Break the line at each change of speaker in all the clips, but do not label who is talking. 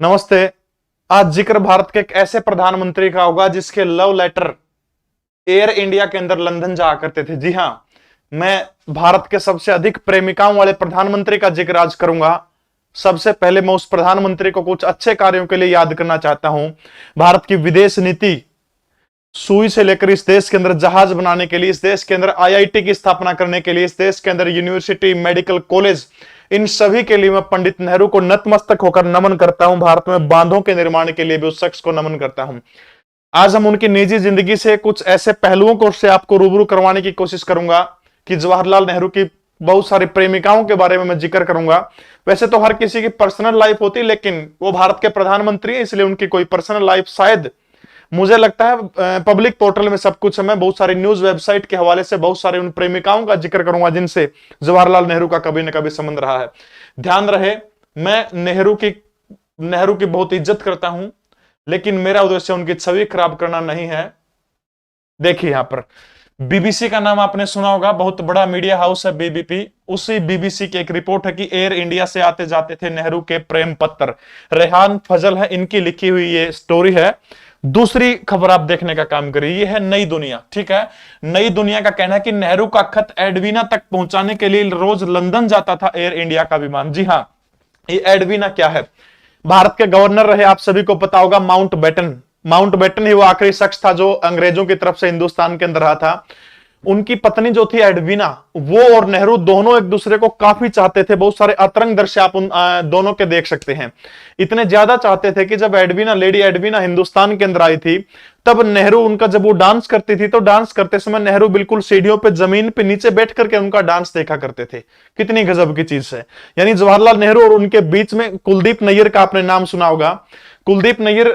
नमस्ते। आज जिक्र भारत के एक ऐसे प्रधानमंत्री का होगा जिसके लव लेटर एयर इंडिया के अंदर लंदन जाया करते थे। जी हां, मैं भारत के सबसे अधिक प्रेमिकाओं वाले प्रधानमंत्री का जिक्र आज करूंगा। सबसे पहले मैं उस प्रधानमंत्री को कुछ अच्छे कार्यों के लिए याद करना चाहता हूं। भारत की विदेश नीति, सुई से लेकर इस देश के अंदर जहाज बनाने के लिए, इस देश के अंदर आईआईटी की स्थापना करने के लिए, इस देश के अंदर यूनिवर्सिटी, मेडिकल कॉलेज, इन सभी के लिए मैं पंडित नेहरू को नतमस्तक होकर नमन करता हूं। भारत में बांधों के निर्माण के लिए भी उस शख्स को नमन करता हूं। आज हम उनकी निजी जिंदगी से कुछ ऐसे पहलुओं को से आपको रूबरू करवाने की कोशिश करूंगा कि जवाहरलाल नेहरू की बहुत सारी प्रेमिकाओं के बारे में मैं जिक्र करूंगा। वैसे तो हर किसी की पर्सनल लाइफ होती है, लेकिन वो भारत के प्रधानमंत्री हैं, इसलिए उनकी कोई पर्सनल लाइफ शायद, मुझे लगता है पब्लिक पोर्टल में सब कुछ है। मैं बहुत सारी न्यूज वेबसाइट के हवाले से बहुत सारे उन प्रेमिकाओं का जिक्र करूंगा जिनसे जवाहरलाल नेहरू का कभी न कभी संबंध रहा है। ध्यान रहे, मैं नेहरू की बहुत इज्जत करता हूं, लेकिन मेरा उद्देश्य उनकी छवि खराब करना नहीं है। देखिए यहां पर बीबीसी का नाम आपने सुना होगा, बहुत बड़ा मीडिया हाउस है बीबीपी। उसी बीबीसी की एक रिपोर्ट है कि एयर इंडिया से आते जाते थे नेहरू के प्रेम पत्र। रेहान फजल है इनकी लिखी हुई ये स्टोरी है। दूसरी खबर आप देखने का काम करिए, ये है नई दुनिया। ठीक है, नई दुनिया का कहना है कि नेहरू का खत एडवीना तक पहुंचाने के लिए रोज लंदन जाता था एयर इंडिया का विमान। जी हां, ये एडवीना क्या है? भारत के गवर्नर रहे, आप सभी को पता होगा, माउंटबेटन ही वो आखिरी शख्स था जो अंग्रेजों की तरफ से हिंदुस्तान के अंदर रहा था। उनकी पत्नी जो थी एडवीना, वो और नेहरू दोनों एक दूसरे को काफी चाहते थे। बहुत सारे अतरंग दृश्य आप उन दोनों के देख सकते हैं। इतने ज्यादा चाहते थे कि जब लेडी एडवीना हिंदुस्तान के अंदर आई थी, तब नेहरू उनका, जब वो डांस करती थी तो डांस करते समय नेहरू बिल्कुल सीढ़ियों पे, जमीन पे नीचे बैठ करके उनका डांस देखा करते थे। कितनी गजब की चीज है। यानी जवाहरलाल नेहरू और उनके बीच में कुलदीप नैयर का आपने नाम सुना होगा। कुलदीप नैयर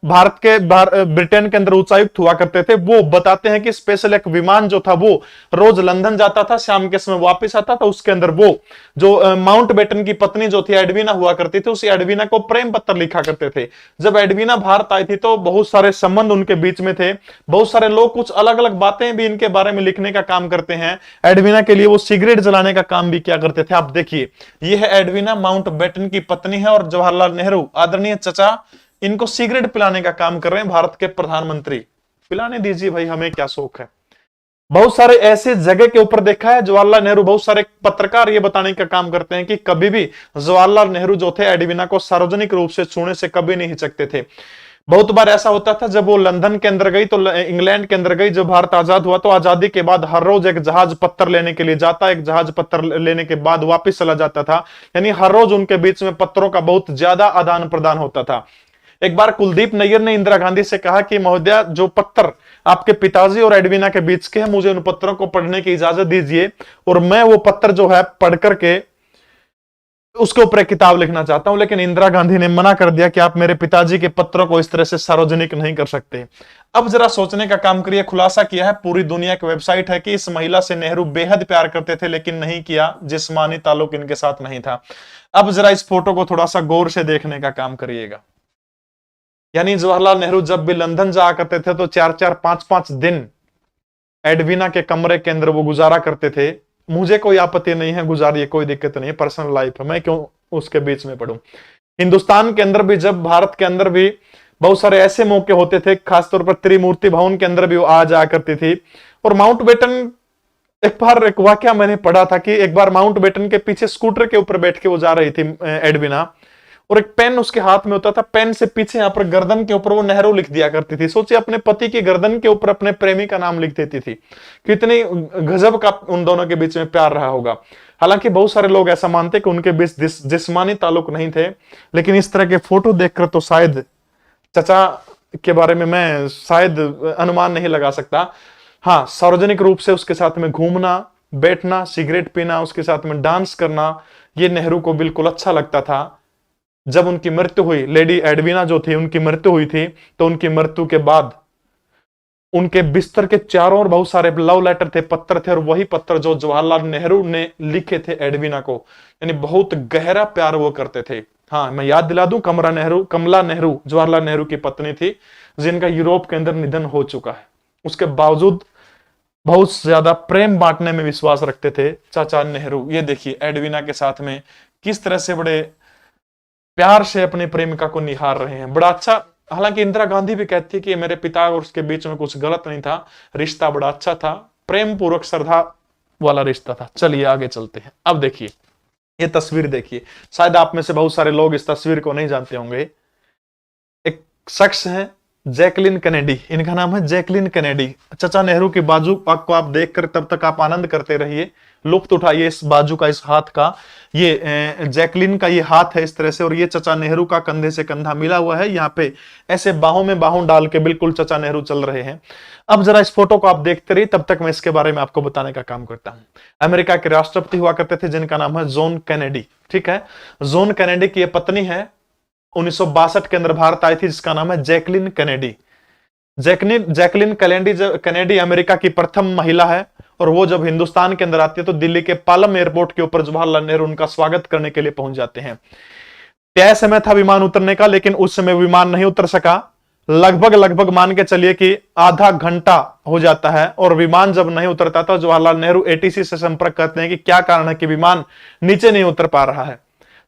ब्रिटेन के अंदर उच्चायुक्त हुआ करते थे। वो बताते हैं कि स्पेशल एक विमान जो था वो रोज लंदन जाता था, शाम के समय वापस आता था। उसके अंदर वो जो माउंटबेटन की पत्नी जो थी एडवीना हुआ करती थी, उसी एडवीना को प्रेम पत्र लिखा करते थे। जब एडवीना भारत आई थी तो बहुत सारे संबंध उनके बीच में थे। बहुत सारे लोग कुछ अलग अलग बातें भी इनके बारे में लिखने का काम करते हैं। एडवीना के लिए वो सिगरेट जलाने का काम भी किया करते थे। आप देखिए, ये है एडवीना, माउंटबेटन की पत्नी है, और जवाहरलाल नेहरू, आदरणीय चचा, इनको सिगरेट पिलाने का काम कर रहे हैं भारत के प्रधानमंत्री। पिलाने दीजिए भाई, हमें क्या शौक है। बहुत सारे ऐसे जगह के ऊपर देखा है जवाहरलाल नेहरू, बहुत सारे पत्रकार ये बताने का काम करते हैं कि कभी भी जवाहरलाल नेहरू जो थे एडवीना को सार्वजनिक रूप से छूने से कभी नहीं हिचकते थे। बहुत बार ऐसा होता था, जब वो लंदन के अंदर गई तो इंग्लैंड के अंदर गई, जब भारत आजाद हुआ तो आजादी के बाद हर रोज एक जहाज पत्थर लेने के लिए जाता, एक जहाज पत्थर लेने के बाद वापस चला जाता था। यानी हर रोज उनके बीच में पत्रों का बहुत ज्यादा आदान प्रदान होता था। एक बार कुलदीप नैयर ने इंदिरा गांधी से कहा कि महोदया, जो पत्र आपके पिताजी और एडवीना के बीच के हैं, मुझे उन पत्रों को पढ़ने की इजाजत दीजिए, और मैं वो पत्र जो है पढ़ करके उसके ऊपर एक किताब लिखना चाहता हूं। लेकिन इंदिरा गांधी ने मना कर दिया कि आप मेरे पिताजी के पत्रों को इस तरह से सार्वजनिक नहीं कर सकते। अब जरा सोचने का काम करिए, खुलासा किया है पूरी दुनिया की वेबसाइट है कि इस महिला से नेहरू बेहद प्यार करते थे, लेकिन नहीं किया, जिस्मानी ताल्लुक इनके साथ नहीं था। अब जरा इस फोटो को थोड़ा सा गौर से देखने का काम करिएगा। यानी जवाहरलाल नेहरू जब भी लंदन जाया करते थे तो 4-4, 5-5 दिन एडवीना के कमरे के अंदर वो गुजारा करते थे। मुझे कोई आपत्ति नहीं है, गुजारिए, कोई दिक्कत नहीं है, पर्सनल लाइफ है, मैं क्यों उसके बीच में पढ़ूं। हिंदुस्तान के अंदर भी, जब भारत के अंदर भी बहुत सारे ऐसे मौके होते थे, खासतौर पर त्रिमूर्ति भवन के अंदर भी वो आ जाया करती थी। और माउंटबेटन, एक बार एक वाकया मैंने पढ़ा था कि एक बार माउंटबेटन के पीछे स्कूटर के ऊपर बैठ के वो जा रही थी एडवीना, और एक पेन उसके हाथ में होता था। पेन से पीछे यहाँ पर गर्दन के ऊपर वो नेहरू लिख दिया करती थी। सोचिए, अपने पति की गर्दन के ऊपर अपने प्रेमी का नाम लिख देती थी। कितनी गजब का उन दोनों के बीच में प्यार रहा होगा। हालांकि बहुत सारे लोग ऐसा मानते कि उनके बीच जिस्मानी ताल्लुक नहीं थे, लेकिन इस तरह के फोटो देखकर तो शायद चचा के बारे में मैं शायद अनुमान नहीं लगा सकता। हाँ, सार्वजनिक रूप से उसके साथ में घूमना, बैठना, सिगरेट पीना, उसके साथ में डांस करना, ये नेहरू को बिल्कुल अच्छा लगता था। जब उनकी मृत्यु हुई, लेडी एडवीना जो थी, उनकी मृत्यु हुई थी, तो उनकी मृत्यु के बाद उनके बिस्तर के चारों ओर बहुत सारे लव लेटर थे, पत्र थे, और वही पत्र जो जवाहरलाल नेहरू ने लिखे थे एडवीना को। यानी बहुत गहरा प्यार वो करते थे। हाँ, मैं याद दिला दूं, कमला नेहरू जवाहरलाल नेहरू की पत्नी थी, जिनका यूरोप के अंदर निधन हो चुका है। उसके बावजूद बहुत ज्यादा प्रेम बांटने में विश्वास रखते थे चाचा नेहरू। ये देखिए एडवीना के साथ में किस तरह से बड़े प्यार से अपनी प्रेमिका को निहार रहे हैं। बड़ा अच्छा, हालांकि इंदिरा गांधी भी कहती है कि मेरे पिता और उसके बीच में कुछ गलत नहीं था, रिश्ता बड़ा अच्छा था, प्रेम पूर्वक श्रद्धा वाला रिश्ता था। चलिए आगे चलते हैं। अब देखिए ये तस्वीर देखिए, शायद आप में से बहुत सारे लोग इस तस्वीर को नहीं जानते होंगे। एक शख्स है जैकलिन कैनेडी, इनका नाम है जैकलिन कैनेडी। चाचा नेहरू की बाजू को आप देखकर तब तक आप आनंद करते रहिए, लुत्फ उठाइए इस बाजू का, इस हाथ का। ये जैकलिन का ये हाथ है इस तरह से, और ये चाचा नेहरू का कंधे से कंधा मिला हुआ है। यहाँ पे ऐसे बाहों में बाहों डाल के बिल्कुल चाचा नेहरू चल रहे हैं। अब जरा इस फोटो को आप देखते रहिए, तब तक मैं इसके बारे में आपको बताने का काम करता हूं। अमेरिका के राष्ट्रपति हुआ करते थे जिनका नाम है जॉन कैनेडी, ठीक है। जॉन कैनेडी की ये पत्नी है 1962 के अंदर भारत आई थी, जिसका नाम है Jacqueline Kennedy. Jacqueline Kennedy America की प्रथम महिला है, और वो जब हिंदुस्तान के अंदर आती है तो दिल्ली के पालम एयरपोर्ट के ऊपर जवाहरलाल नेहरू उनका स्वागत करने के लिए पहुंच जाते हैं। तय समय था विमान उतरने का, लेकिन उस समय विमान नहीं उतर सका। लगभग मान के चलिए कि आधा घंटा हो जाता है, और विमान जब नहीं उतरता था जवाहरलाल नेहरू एटीसी से संपर्क करते हैं कि क्या कारण है कि विमान नीचे नहीं उतर पा रहा है।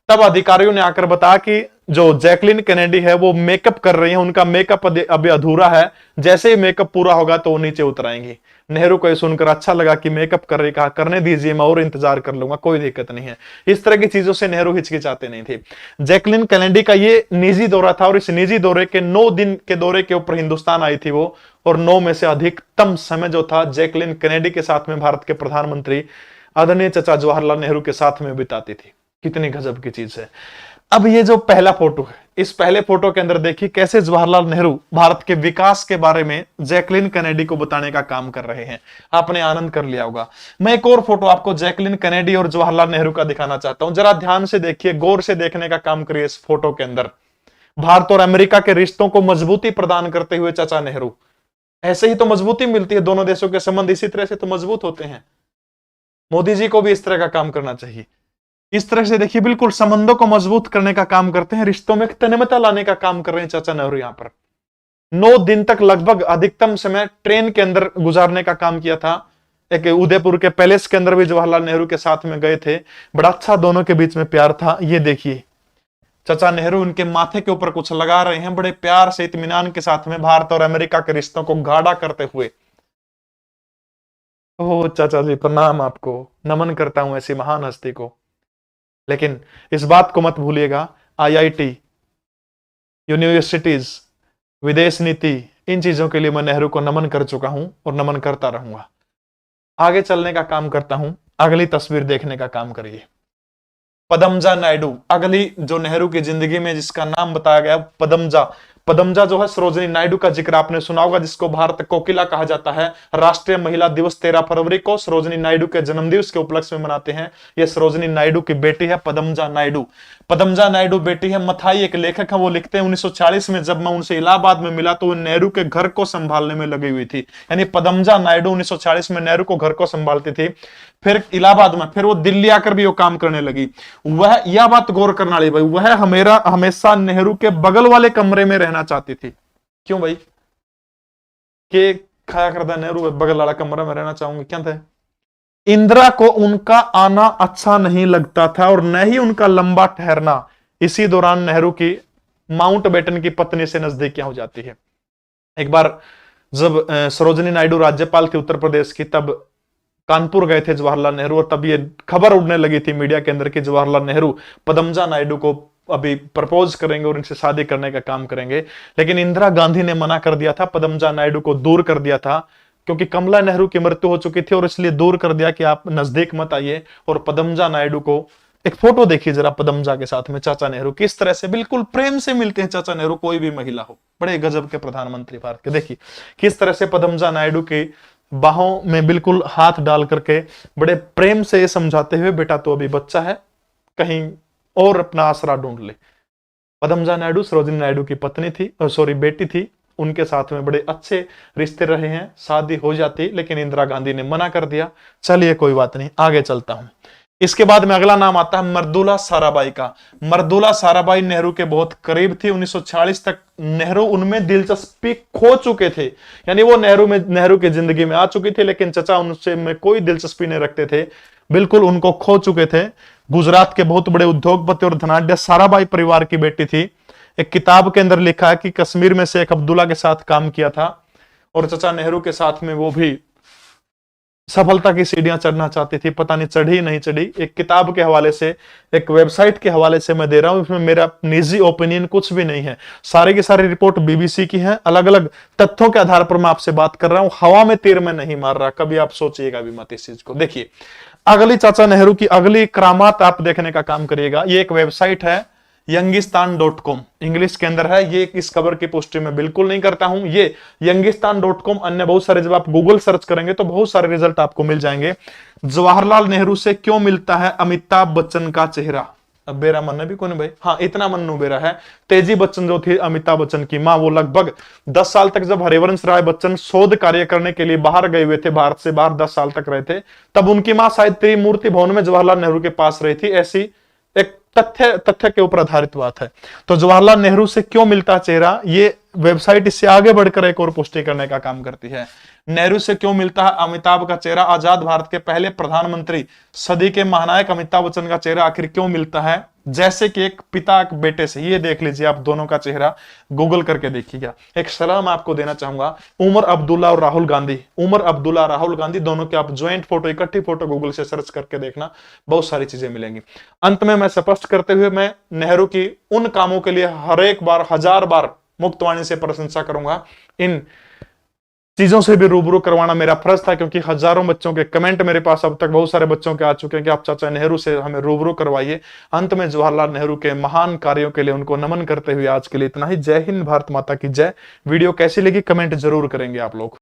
तब अधिकारियों ने आकर बताया कि जो जैकलिन कैनेडी है वो मेकअप कर रही है, उनका मेकअप अभी अधूरा है, जैसे ही मेकअप पूरा होगा तो वो नीचे उतराएंगी। नेहरू को यह सुनकर अच्छा लगा कि मेकअप कर रही, कहा करने दीजिए, मैं और इंतजार कर लूंगा, कोई दिक्कत नहीं है। इस तरह की चीजों से नेहरू हिचकिचाते नहीं थे। जैकलिन कैनेडी का ये निजी दौरा था, और इस निजी दौरे के 9 दिन के दौरे के ऊपर हिंदुस्तान आई थी वो, और 9 में से अधिकतम समय जो था जैकलिन कैनेडी के साथ में भारत के प्रधानमंत्री आदरणीय चाचा जवाहरलाल नेहरू के साथ में बिताती थी। कितनी गजब की चीज है। अब ये जो पहला फोटो है, इस पहले फोटो के अंदर देखिए कैसे जवाहरलाल नेहरू भारत के विकास के बारे में जैकलिन कैनेडी को बताने का काम कर रहे हैं। आपने आनंद कर लिया होगा। मैं एक और फोटो आपको जैकलिन कैनेडी और जवाहरलाल नेहरू का दिखाना चाहता हूं, जरा ध्यान से देखिए, गौर से देखने का काम करिए इस फोटो के अंदर। भारत और अमेरिका के रिश्तों को मजबूती प्रदान करते हुए चाचा नेहरू, ऐसे ही तो मजबूती मिलती है, दोनों देशों के संबंध इसी तरह से तो मजबूत होते हैं। मोदी जी को भी इस तरह का काम करना चाहिए। इस तरह से देखिए बिल्कुल संबंधों को मजबूत करने का काम करते हैं, रिश्तों में तन्मयता लाने का काम कर रहे हैं चाचा नेहरू। यहां पर 9 दिन तक लगभग अधिकतम समय ट्रेन के अंदर गुजारने का काम किया था। एक उदयपुर के पैलेस के अंदर भी जवाहरलाल नेहरू के साथ में गए थे। बड़ा अच्छा दोनों के बीच में प्यार था। ये देखिए चाचा नेहरू उनके माथे के ऊपर कुछ लगा रहे हैं, बड़े प्यार से इत्मीनान के साथ में भारत और अमेरिका के रिश्तों को गाढ़ा करते हुए। ओ चाचा जी प्रणाम, आपको नमन करता हूं ऐसी महान हस्ती को। लेकिन इस बात को मत भूलिएगा, आईआईटी, यूनिवर्सिटीज, विदेश नीति, इन चीजों के लिए मैं नेहरू को नमन कर चुका हूं और नमन करता रहूंगा। आगे चलने का काम करता हूं, अगली तस्वीर देखने का काम करिए। पदमजा नायडू, अगली जो नेहरू की जिंदगी में जिसका नाम बताया गया पदमजा। पदमजा जो है सरोजिनी नायडू का जिक्र आपने सुना होगा, जिसको भारत कोकिला कहा जाता है। राष्ट्रीय महिला दिवस 13 फरवरी को सरोजिनी नायडू के जन्मदिवस के उपलक्ष्य में मनाते हैं। यह सरोजिनी नायडू की बेटी है पदमजा नायडू। पदमजा नायडू बेटी है। मथाई एक लेखक है, वो लिखते हैं 1940 में जब मैं उनसे इलाहाबाद में मिला तो वो नेहरू के घर को संभालने में लगी हुई थी। यानी पदमजा नायडू 1940 में नेहरू को घर को संभालती थी, फिर इलाहाबाद में, फिर वो दिल्ली आकर भी वो काम करने लगी। वह यह बात गौर करने वाली भाई, वह हमेशा नेहरू के बगल वाले कमरे में रहना चाहती थी। क्यों भाई? के खाया करता नेहरू बगल वाला कमरा में रहना चाहूंगी, क्या था? इंदिरा को उनका आना अच्छा नहीं लगता था और न ही उनका लंबा ठहरना। इसी दौरान नेहरू की माउंटबेटन की पत्नी से नजदीकियां हो जाती है। एक बार जब सरोजिनी नायडू राज्यपाल थी उत्तर प्रदेश की, तब कानपुर गए थे जवाहरलाल नेहरू, और तब ये खबर उड़ने लगी थी मीडिया के अंदर कि जवाहरलाल नेहरू पदमजा नायडू को अभी प्रपोज करेंगे और इनसे शादी करने का काम करेंगे। लेकिन इंदिरा गांधी ने मना कर दिया था, पदमजा नायडू को दूर कर दिया था, क्योंकि कमला नेहरू की मृत्यु हो चुकी थी और इसलिए दूर कर दिया कि आप नजदीक मत आइए। और पदमजा नायडू को, एक फोटो देखिए जरा पदमजा के साथ में चाचा नेहरू, किस तरह से बिल्कुल प्रेम से मिलते हैं चाचा नेहरू, कोई भी महिला हो। बड़े गजब के प्रधानमंत्री भारत के। देखिए किस तरह से पदमजा नायडू की बाहों में बिल्कुल हाथ डाल करके बड़े प्रेम से ये समझाते हुए, बेटा तो अभी बच्चा है, कहीं और अपना आसरा ढूंढ ले। पदमजा नायडू सरोजिनी नायडू की पत्नी थी, बेटी थी। उनके साथ में बड़े अच्छे रिश्ते रहे हैं, शादी हो जाती, लेकिन इंदिरा गांधी ने मना कर दिया। चलिए कोई बात नहीं, आगे चलता हूं। इसके बाद में अगला नाम आता है मर्दुला साराभाई का। मर्दुला साराभाई नेहरू के बहुत करीब थी। 1940 तक नेहरू उनमें दिलचस्पी खो चुके थे, यानी वो नेहरू की जिंदगी में आ चुकी थी, लेकिन चचा उनसे में कोई दिलचस्पी नहीं रखते थे, बिल्कुल उनको खो चुके थे। गुजरात के बहुत बड़े उद्योगपति और धनाढ्य साराभाई परिवार की बेटी थी। एक किताब के अंदर लिखा है कि कश्मीर में शेख अब्दुल्ला के साथ काम किया था और चाचा नेहरू के साथ में वो भी सफलता की सीढ़ियां चढ़ना चाहती थी, पता नहीं चढ़ी नहीं चढ़ी। एक किताब के हवाले से, एक वेबसाइट के हवाले से मैं दे रहा हूं, इसमें मेरा निजी ओपिनियन कुछ भी नहीं है। सारी की सारी रिपोर्ट बीबीसी की है, अलग अलग तथ्यों के आधार पर मैं आपसे बात कर रहा हूं, हवा में तीर में नहीं मार रहा। कभी आप सोचिएगा भी मत इस चीज को। देखिए अगली चाचा नेहरू की अगली करामात आप देखने का काम करिएगा। ये एक वेबसाइट है यंगिस्तान.com, इंग्लिश के अंदर है। ये इस खबर की पुष्टि मैं बिल्कुल नहीं करता हूं। ये यंगिस्तान.com, अन्य बहुत सारे, जब आप गूगल सर्च करेंगे तो बहुत सारे रिजल्ट आपको मिल जाएंगे। जवाहरलाल नेहरू से क्यों मिलता है अमिताभ बच्चन का चेहरा? अब बेरा मन भी कौन भाई, हाँ इतना मन बेरा है। तेजी बच्चन जो थी अमिताभ बच्चन की मां, वो लगभग 10 साल तक, जब हरिवंश राय बच्चन शोध कार्य करने के लिए बाहर गए हुए थे, भारत से बाहर 10 साल तक रहे थे, तब उनकी मां शायद त्रिमूर्ति भवन में जवाहरलाल नेहरू के पास रही थी। ऐसी एक तथ्य के ऊपर आधारित बात है। तो जवाहरलाल नेहरू से क्यों मिलता चेहरा, ये वेबसाइट इससे आगे बढ़कर एक और पुष्टि करने का काम करती है। नेहरू से क्यों मिलता है अमिताभ का चेहरा? आजाद भारत के पहले प्रधानमंत्री, सदी के महानायक अमिताभ बच्चन का चेहरा आखिर क्यों मिलता है जैसे कि एक पिता एक बेटे से? ये देख लीजिए आप दोनों का चेहरा, गूगल करके देखिएगा। एक सलाह मैं आपको देना चाहूंगा, उमर अब्दुल्ला और राहुल गांधी, उमर अब्दुल्ला राहुल गांधी दोनों के आप ज्वाइंट फोटो, इकट्ठी फोटो गूगल से सर्च करके देखना, बहुत सारी चीजें मिलेंगी। अंत में मैं स्पष्ट करते हुए मैं नेहरू की उन कामों के लिए हर एक बार, 1000 बार मुक्तवाणी से प्रशंसा करूंगा। इन चीजों से भी रूबरू करवाना मेरा फर्ज था, क्योंकि हजारों बच्चों के कमेंट मेरे पास अब तक बहुत सारे बच्चों के आ चुके हैं कि आप चाचा नेहरू से हमें रूबरू करवाइए। अंत में जवाहरलाल नेहरू के महान कार्यों के लिए उनको नमन करते हुए आज के लिए इतना ही। जय हिंद, भारत माता की जय। वीडियो कैसी लगी कमेंट जरूर करेंगे आप लोग।